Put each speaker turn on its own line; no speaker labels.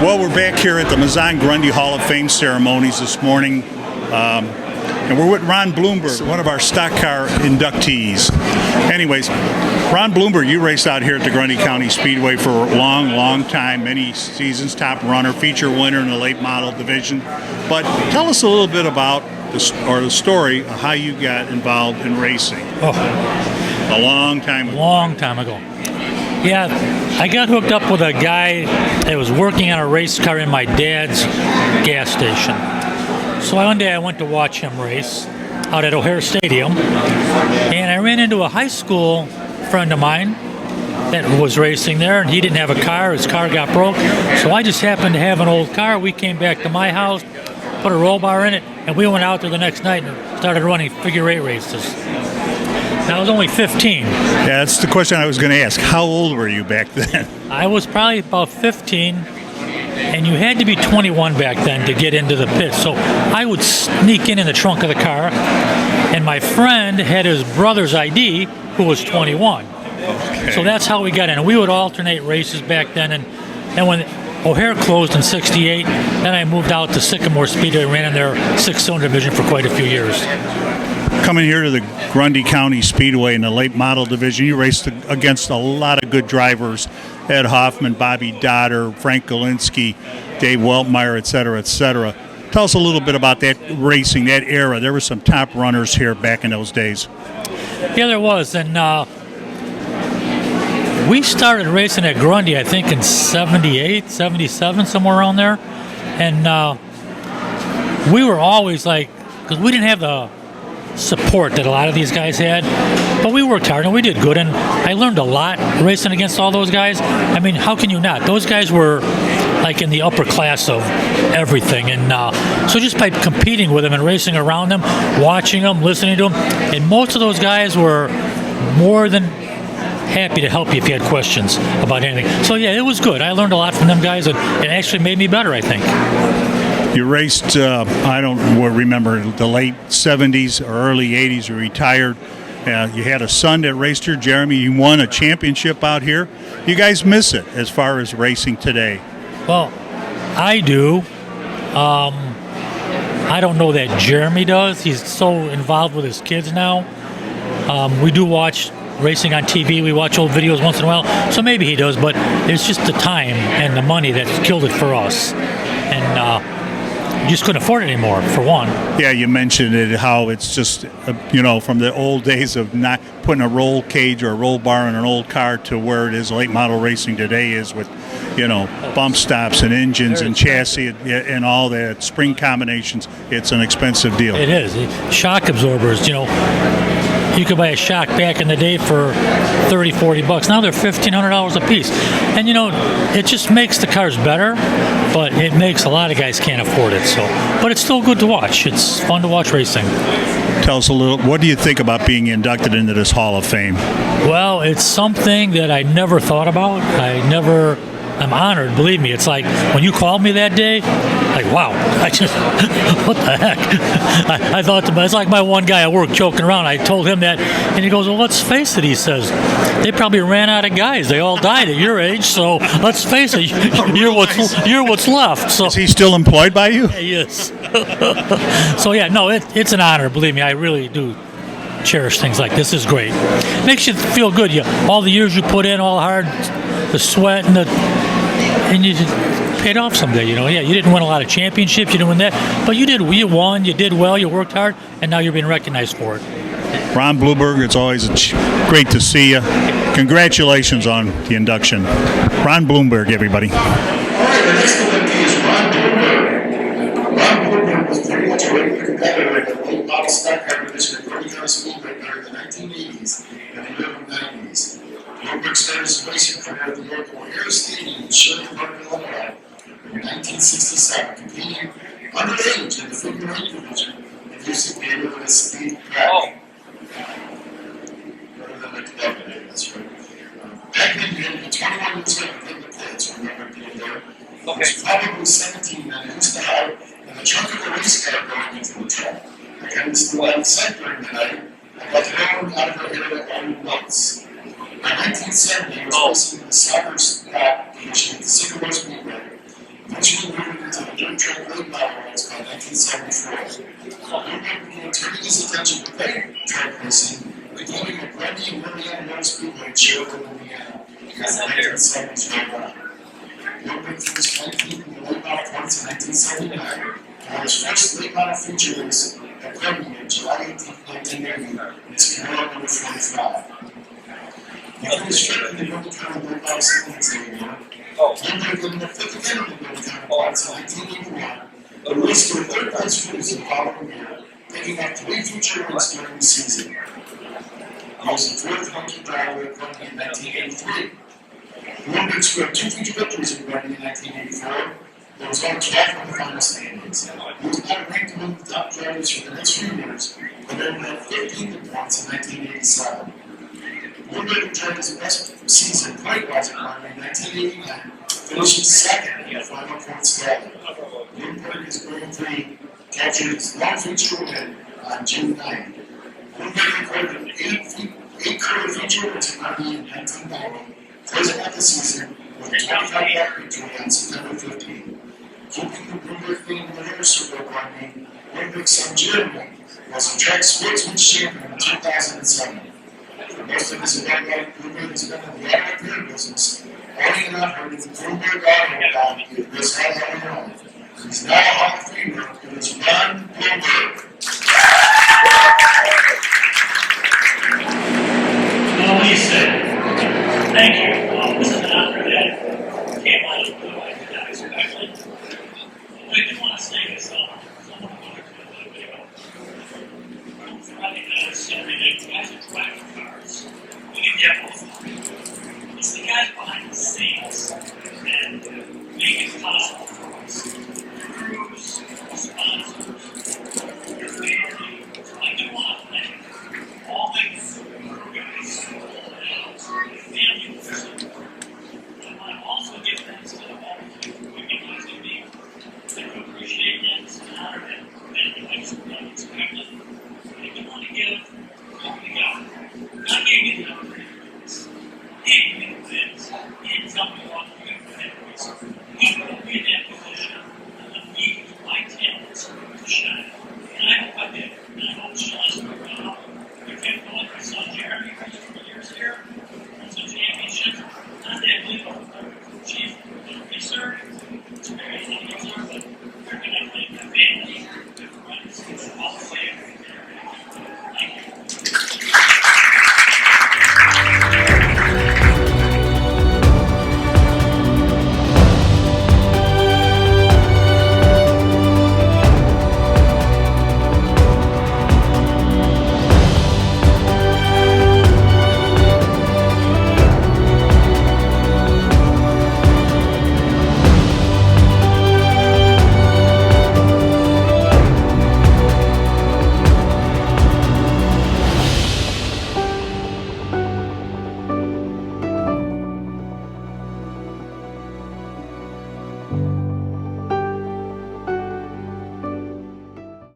Well, we're back here at the Mazon Grundy Hall of Fame ceremonies this morning, and we're with Ron Bloomberg, one of our stock car inductees. Anyways, Ron Bloomberg, you raced out here at the Grundy County Speedway for a long time, many seasons, top runner, feature winner in the late model division. But tell us a little bit about the story of how you got involved in racing.
Oh,
a long time ago.
Long time ago. Yeah, I got hooked up with a guy that was working on a race car in my dad's gas station. So one day I went to watch him race out at O'Hare Stadium, and I ran into a high school friend of mine that was racing there, and he didn't have a car. His car got broke, so I just happened to have an old car. We came back to my house, put a roll bar in it, and we went out there the next night and started running figure-8 races. And I was only 15.
Yeah, that's the question I was going to ask. How old were you back then?
I was probably about 15, and you had to be 21 back then to get into the pit. So I would sneak in the trunk of the car, and my friend had his brother's ID, who was 21.
Okay.
So that's how we got in. We would alternate races back then, and when O'Hare closed in '68, then I moved out to Sycamore Speedway, ran in their 6-cylinder division for quite a few years.
Coming here to the Grundy County Speedway in the late model division, you raced against a lot of good drivers: Ed Hoffman, Bobby Dodder, Frank Galinsky, Dave Weltmeyer, et cetera, et cetera. Tell us a little bit about that racing, that era. There were some top runners here back in those days.
Yeah, there was, and we started racing at Grundy, I think, in '78, '77, somewhere around there, and we were always like, because we didn't have the support that a lot of these guys had, but we worked hard and we did good, and I learned a lot racing against all those guys. I mean, how can you not? Those guys were like in the upper class of everything, and so just by competing with them and racing around them, watching them, listening to them, and most of those guys were more than happy to help you if you had questions about anything. So yeah, it was good. I learned a lot from them guys, and it actually made me better, I think.
You raced, I don't remember, the late 70s or early 80s. You retired. You had a son that raced here, Jeremy. You won a championship out here. You guys miss it as far as racing today?
Well, I do. I don't know that Jeremy does. He's so involved with his kids now. We do watch racing on TV. We watch old videos once in a while. So maybe he does, but it's just the time and the money that killed it for us. And you just couldn't afford it anymore, for one.
Yeah, you mentioned it, how it's just, from the old days of not putting a roll cage or a roll bar in an old car to where it is late model racing today is with, bump stops and engines and chassis and all that, spring combinations. It's an expensive deal.
It is. Shock absorbers, you could buy a shock back in the day for $30, $40. Now they're $1,500 a piece. And, it just makes the cars better, but it makes a lot of guys can't afford it. So, but it's still good to watch. It's fun to watch racing.
Tell us a little, what do you think about being inducted into this Hall of Fame?
Well, it's something that I never thought about. I'm honored, believe me. It's like when you called me that day, like, wow, what the heck? I thought it's like my one guy at work joking around. I told him that, and he goes, well, let's face it, he says, they probably ran out of guys. They all died at your age, so let's face it, you're what's left. So
is he still employed by you?
Yeah, he is. So yeah, no, it's an honor, believe me. I really do cherish things like this. Is great. Makes you feel good. All the years you put in, all hard, the sweat and you paid off someday. Yeah, you didn't win a lot of championships, you didn't win that, but you did. You won, you did well, you worked hard, and now you're being recognized for it.
Ron Bloomberg, it's always great to see you. Congratulations on the induction. Ron Bloomberg, everybody.
All right, the next inductee is Ron Bloomberg. Ron Bloomberg was very much a regular competitor in the late model stock car division at Grundy County Speedway during the 1980s and the early 90s. Bloomberg started his racing career at the York O'Hare Stadium in Sherwood, Illinois in 1967, competing underage in the figure-8 division and using the area as speed crack. Rather than the cadet, that's right. Back then, you had to be 21 years old to get the kids, remember being there. Okay. It was probably 17 and it used to hide in the trunk of the race car going into the truck. I got into the line sight during the night. I got thrown out of the area only once. By 1970, he was racing in the soccer division at the Sycamore Speedway. The Michigan moved into the dirt track late model race by 1974. Bloomberg began turning his attention to late track racing, becoming a Grundy and Indiana Motor Speedway in Sherwood, Indiana, as the 1970s rolled on. Bloomberg finished 19th in the late model points in 1979, and won his first late model feature race at Grundy on July 18, 1980, in his Camaro number 45. He finished fifth in the Grundy County late model standings that year. Bloomberg ended up fifth again in the Grundy County points in 1981, but raced to a third place finish the following year, picking up 3 feature wins during the season. He was the fourth monkey driver at Grundy in 1983. Bloomberg scored 2 feature victories in Grundy in 1984. There was only 12 in the final standings. He was not ranked among the top drivers for the next few years, but then had 15th in points in 1987. Bloomberg enjoyed his best season point-wise at Grundy in 1989, finishing second in the final points tally. Bloomberg is Grand Prix captured his long feature win on June 9th. Bloomberg recorded an 8-career feature wins at Grundy in 1990, closing out the season with a 25-lap victory on September 15th. Keeping the Bloomberg theme in the winner's circle of Grundy, Bloomberg's son Jeremy was a track sportsman champion in 2007. For most of his adult life, Bloomberg has been in the auto repair business, owning and operating the Bloomberg Auto Company in West Hollywood, Illinois. He's now a Hall of Famer, and it's Ron Bloomberg.
Well, Lisa, thank you. This is an honor that came out of the blue. I did not expect it. I do want to say this. Someone wanted to do a little bit about Friday nights, Saturday night, guys are driving cars. We can get both. It's the guys behind the scenes that make it possible for us. Crews, sponsors, your family. I do want to thank all the crew guys, all the house, the family members. I want to also give thanks to all of you who recognizing me. I do appreciate that. It's an honor that many lives were unexpected. And if you want to give, what we got? God gave me the opportunities. He gave me the wins. He didn't tell me what to do for that reason. He put me in that position and let me use my talents to shine.